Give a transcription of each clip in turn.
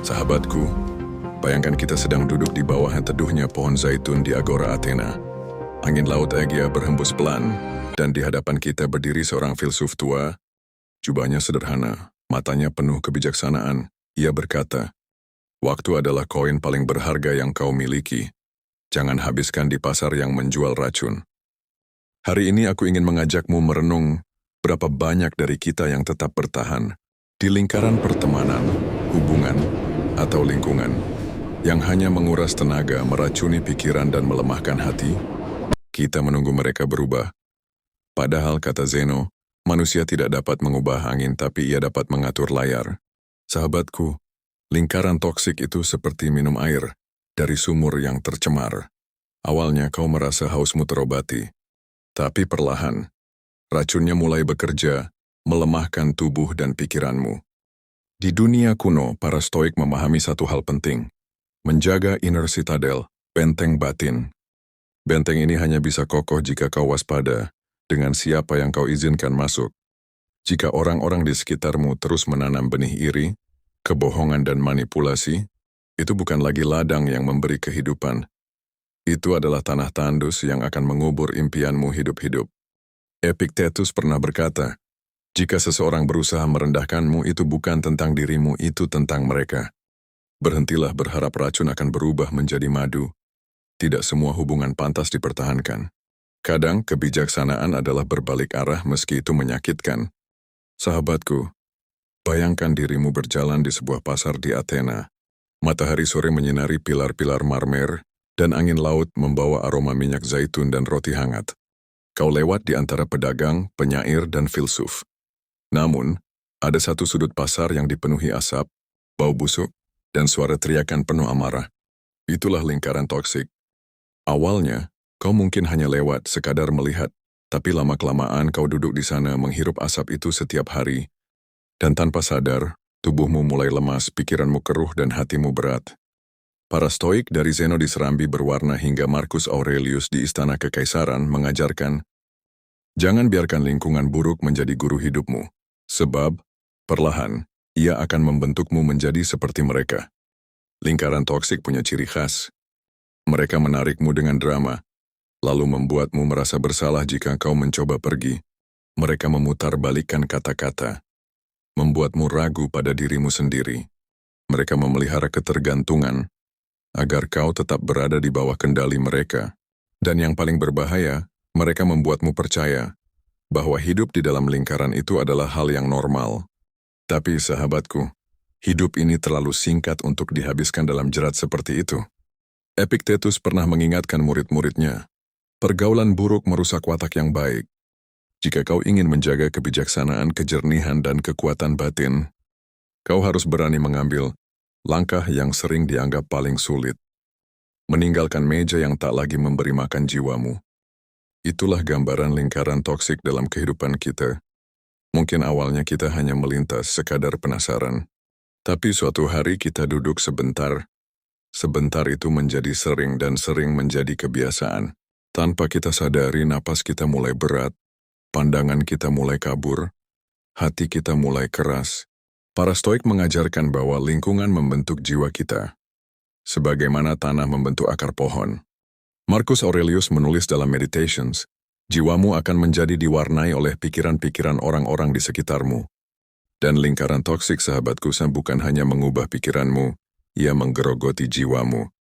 Sahabatku, bayangkan kita sedang duduk di bawah teduhnya pohon zaitun di Agora Athena. Angin laut Aegea berhembus pelan, dan di hadapan kita berdiri seorang filsuf tua. Jubahnya sederhana, matanya penuh kebijaksanaan. Ia berkata, "Waktu adalah koin paling berharga yang kau miliki. Jangan habiskan di pasar yang menjual racun." Hari ini aku ingin mengajakmu merenung berapa banyak dari kita yang tetap bertahan di lingkaran pertemanan, hubungan, atau lingkungan yang hanya menguras tenaga, meracuni pikiran, dan melemahkan hati. Kita menunggu mereka berubah. Padahal, kata Zeno, manusia tidak dapat mengubah angin, tapi ia dapat mengatur layar. Sahabatku, lingkaran toksik itu seperti minum air dari sumur yang tercemar. Awalnya kau merasa hausmu terobati, tapi perlahan, racunnya mulai bekerja, melemahkan tubuh dan pikiranmu. Di dunia kuno, para Stoik memahami satu hal penting: menjaga inner citadel, benteng batin. Benteng ini hanya bisa kokoh jika kau waspada dengan siapa yang kau izinkan masuk. Jika orang-orang di sekitarmu terus menanam benih iri, kebohongan dan manipulasi, itu bukan lagi ladang yang memberi kehidupan. Itu adalah tanah tandus yang akan mengubur impianmu hidup-hidup. Epictetus pernah berkata, "Jika seseorang berusaha merendahkanmu, itu bukan tentang dirimu, itu tentang mereka." Berhentilah berharap racun akan berubah menjadi madu. Tidak semua hubungan pantas dipertahankan. Kadang kebijaksanaan adalah berbalik arah meski itu menyakitkan. Sahabatku, bayangkan dirimu berjalan di sebuah pasar di Athena. Matahari sore menyinari pilar-pilar marmer, dan angin laut membawa aroma minyak zaitun dan roti hangat. Kau lewat di antara pedagang, penyair, dan filsuf. Namun, ada satu sudut pasar yang dipenuhi asap, bau busuk, dan suara teriakan penuh amarah. Itulah lingkaran toksik. Awalnya, kau mungkin hanya lewat, sekadar melihat, tapi lama-kelamaan kau duduk di sana menghirup asap itu setiap hari. Dan tanpa sadar, tubuhmu mulai lemas, pikiranmu keruh, dan hatimu berat. Para Stoik dari Zeno di Serambi Berwarna hingga Marcus Aurelius di Istana Kekaisaran mengajarkan, jangan biarkan lingkungan buruk menjadi guru hidupmu, sebab, perlahan, ia akan membentukmu menjadi seperti mereka. Lingkaran toksik punya ciri khas. Mereka menarikmu dengan drama, lalu membuatmu merasa bersalah jika kau mencoba pergi. Mereka memutarbalikkan kata-kata, membuatmu ragu pada dirimu sendiri. Mereka memelihara ketergantungan, agar kau tetap berada di bawah kendali mereka. Dan yang paling berbahaya, mereka membuatmu percaya bahwa hidup di dalam lingkaran itu adalah hal yang normal. Tapi sahabatku, hidup ini terlalu singkat untuk dihabiskan dalam jerat seperti itu. Epictetus pernah mengingatkan murid-muridnya, pergaulan buruk merusak watak yang baik. Jika kau ingin menjaga kebijaksanaan, kejernihan, dan kekuatan batin, kau harus berani mengambil langkah yang sering dianggap paling sulit. Meninggalkan meja yang tak lagi memberi makan jiwamu. Itulah gambaran lingkaran toksik dalam kehidupan kita. Mungkin awalnya kita hanya melintas sekadar penasaran. Tapi suatu hari kita duduk sebentar. Sebentar itu menjadi sering dan sering menjadi kebiasaan. Tanpa kita sadari, napas kita mulai berat. Pandangan kita mulai kabur. Hati kita mulai keras. Para Stoik mengajarkan bahwa lingkungan membentuk jiwa kita, sebagaimana tanah membentuk akar pohon. Marcus Aurelius menulis dalam Meditations, jiwamu akan menjadi diwarnai oleh pikiran-pikiran orang-orang di sekitarmu. Dan lingkaran toksik, sahabatku, bukan hanya mengubah pikiranmu, ia menggerogoti jiwamu.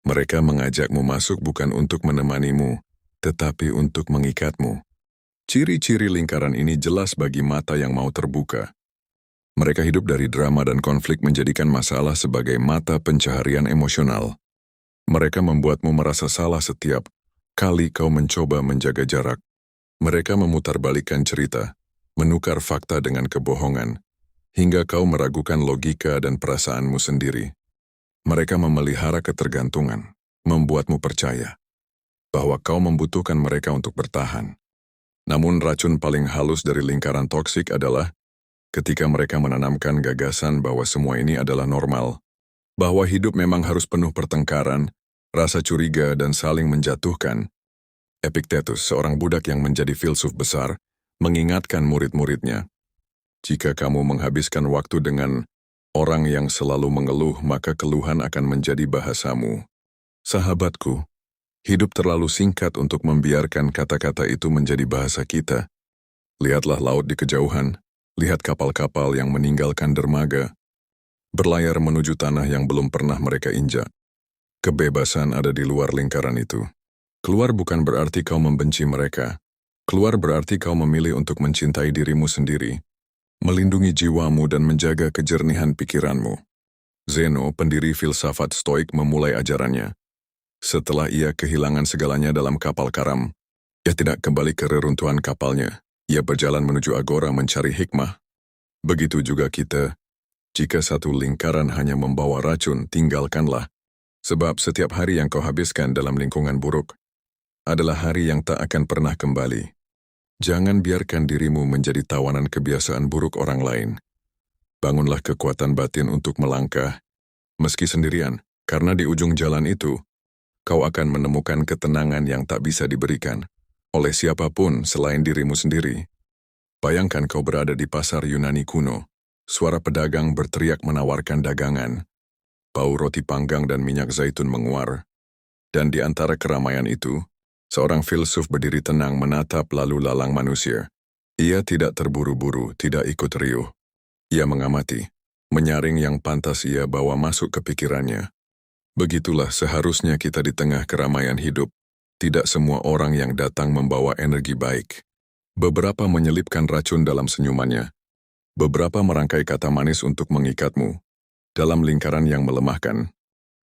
Mereka mengajakmu masuk bukan untuk menemanimu, tetapi untuk mengikatmu. Ciri-ciri lingkaran ini jelas bagi mata yang mau terbuka. Mereka hidup dari drama dan konflik, menjadikan masalah sebagai mata pencaharian emosional. Mereka membuatmu merasa salah setiap kali kau mencoba menjaga jarak. Mereka memutarbalikkan cerita, menukar fakta dengan kebohongan, hingga kau meragukan logika dan perasaanmu sendiri. Mereka memelihara ketergantungan, membuatmu percaya bahwa kau membutuhkan mereka untuk bertahan. Namun racun paling halus dari lingkaran toksik adalah ketika mereka menanamkan gagasan bahwa semua ini adalah normal, bahwa hidup memang harus penuh pertengkaran, rasa curiga, dan saling menjatuhkan. Epictetus, seorang budak yang menjadi filsuf besar, mengingatkan murid-muridnya, jika kamu menghabiskan waktu dengan Orang yang selalu mengeluh, maka keluhan akan menjadi bahasamu. Sahabatku, hidup terlalu singkat untuk membiarkan kata-kata itu menjadi bahasa kita. Lihatlah laut di kejauhan, lihat kapal-kapal yang meninggalkan dermaga, berlayar menuju tanah yang belum pernah mereka injak. Kebebasan ada di luar lingkaran itu. Keluar bukan berarti kau membenci mereka. Keluar berarti kau memilih untuk mencintai dirimu sendiri, melindungi jiwamu dan menjaga kejernihan pikiranmu. Zeno, pendiri filsafat Stoik, memulai ajarannya. Setelah ia kehilangan segalanya dalam kapal karam, ia tidak kembali ke reruntuhan kapalnya. Ia berjalan menuju agora mencari hikmah. Begitu juga kita. Jika satu lingkaran hanya membawa racun, tinggalkanlah. Sebab setiap hari yang kau habiskan dalam lingkungan buruk adalah hari yang tak akan pernah kembali. Jangan biarkan dirimu menjadi tawanan kebiasaan buruk orang lain. Bangunlah kekuatan batin untuk melangkah, meski sendirian, karena di ujung jalan itu, kau akan menemukan ketenangan yang tak bisa diberikan oleh siapapun selain dirimu sendiri. Bayangkan kau berada di pasar Yunani kuno, suara pedagang berteriak menawarkan dagangan, bau roti panggang dan minyak zaitun menguar, dan di antara keramaian itu, seorang filsuf berdiri tenang menatap lalu lalang manusia. Ia tidak terburu-buru, tidak ikut riuh. Ia mengamati, menyaring yang pantas ia bawa masuk ke pikirannya. Begitulah seharusnya kita di tengah keramaian hidup. Tidak semua orang yang datang membawa energi baik. Beberapa menyelipkan racun dalam senyumannya. Beberapa merangkai kata manis untuk mengikatmu. Dalam lingkaran yang melemahkan,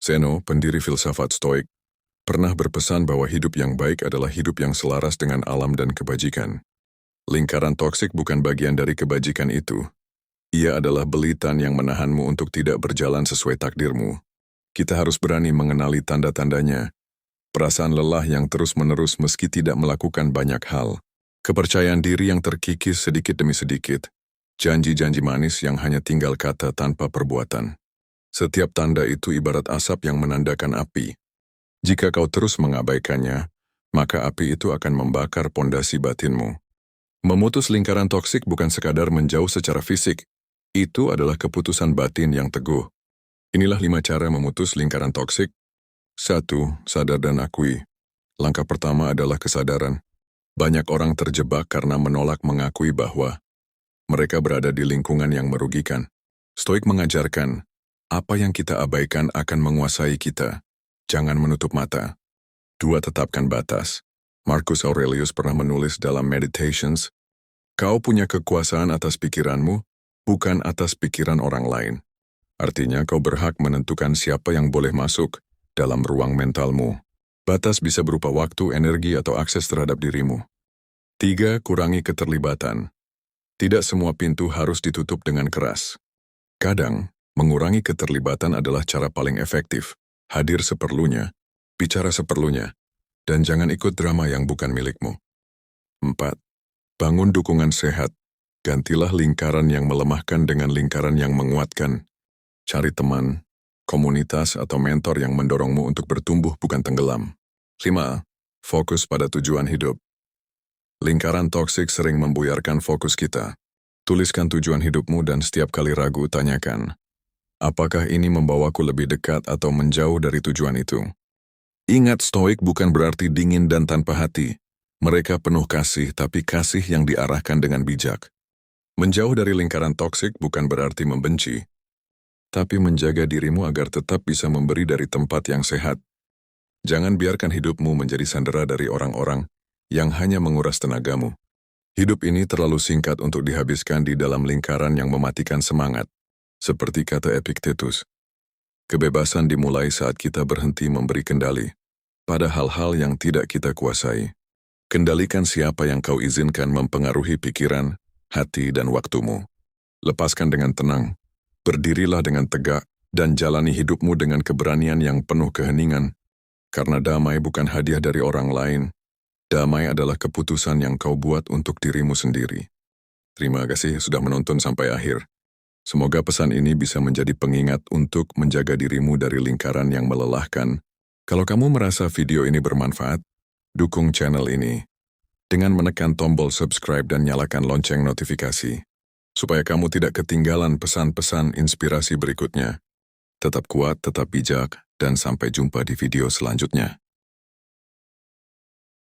Zeno, pendiri filsafat Stoik, pernah berpesan bahwa hidup yang baik adalah hidup yang selaras dengan alam dan kebajikan. Lingkaran toksik bukan bagian dari kebajikan itu. Ia adalah belitan yang menahanmu untuk tidak berjalan sesuai takdirmu. Kita harus berani mengenali tanda-tandanya. Perasaan lelah yang terus-menerus meski tidak melakukan banyak hal. Kepercayaan diri yang terkikis sedikit demi sedikit. Janji-janji manis yang hanya tinggal kata tanpa perbuatan. Setiap tanda itu ibarat asap yang menandakan api. Jika kau terus mengabaikannya, maka api itu akan membakar pondasi batinmu. Memutus lingkaran toksik bukan sekadar menjauh secara fisik. Itu adalah keputusan batin yang teguh. Inilah 5 cara memutus lingkaran toksik. 1. Sadar dan akui. Langkah pertama adalah kesadaran. Banyak orang terjebak karena menolak mengakui bahwa mereka berada di lingkungan yang merugikan. Stoik mengajarkan, apa yang kita abaikan akan menguasai kita. Jangan menutup mata. 2. Tetapkan batas. Marcus Aurelius pernah menulis dalam Meditations, kau punya kekuasaan atas pikiranmu, bukan atas pikiran orang lain. Artinya kau berhak menentukan siapa yang boleh masuk dalam ruang mentalmu. Batas bisa berupa waktu, energi, atau akses terhadap dirimu. 3. Kurangi keterlibatan. Tidak semua pintu harus ditutup dengan keras. Kadang, mengurangi keterlibatan adalah cara paling efektif. Hadir seperlunya, bicara seperlunya, dan jangan ikut drama yang bukan milikmu. 4. Bangun dukungan sehat. Gantilah lingkaran yang melemahkan dengan lingkaran yang menguatkan. Cari teman, komunitas, atau mentor yang mendorongmu untuk bertumbuh bukan tenggelam. 5. Fokus pada tujuan hidup. Lingkaran toksik sering membuyarkan fokus kita. Tuliskan tujuan hidupmu dan setiap kali ragu, tanyakan, apakah ini membawaku lebih dekat atau menjauh dari tujuan itu? Ingat, Stoik bukan berarti dingin dan tanpa hati. Mereka penuh kasih, tapi kasih yang diarahkan dengan bijak. Menjauh dari lingkaran toksik bukan berarti membenci, tapi menjaga dirimu agar tetap bisa memberi dari tempat yang sehat. Jangan biarkan hidupmu menjadi sandera dari orang-orang yang hanya menguras tenagamu. Hidup ini terlalu singkat untuk dihabiskan di dalam lingkaran yang mematikan semangat. Seperti kata Epictetus, kebebasan dimulai saat kita berhenti memberi kendali pada hal-hal yang tidak kita kuasai. Kendalikan siapa yang kau izinkan mempengaruhi pikiran, hati, dan waktumu. Lepaskan dengan tenang, berdirilah dengan tegak, dan jalani hidupmu dengan keberanian yang penuh keheningan. Karena damai bukan hadiah dari orang lain. Damai adalah keputusan yang kau buat untuk dirimu sendiri. Terima kasih sudah menonton sampai akhir. Semoga pesan ini bisa menjadi pengingat untuk menjaga dirimu dari lingkaran yang melelahkan. Kalau kamu merasa video ini bermanfaat, dukung channel ini dengan menekan tombol subscribe dan nyalakan lonceng notifikasi, supaya kamu tidak ketinggalan pesan-pesan inspirasi berikutnya. Tetap kuat, tetap bijak, dan sampai jumpa di video selanjutnya.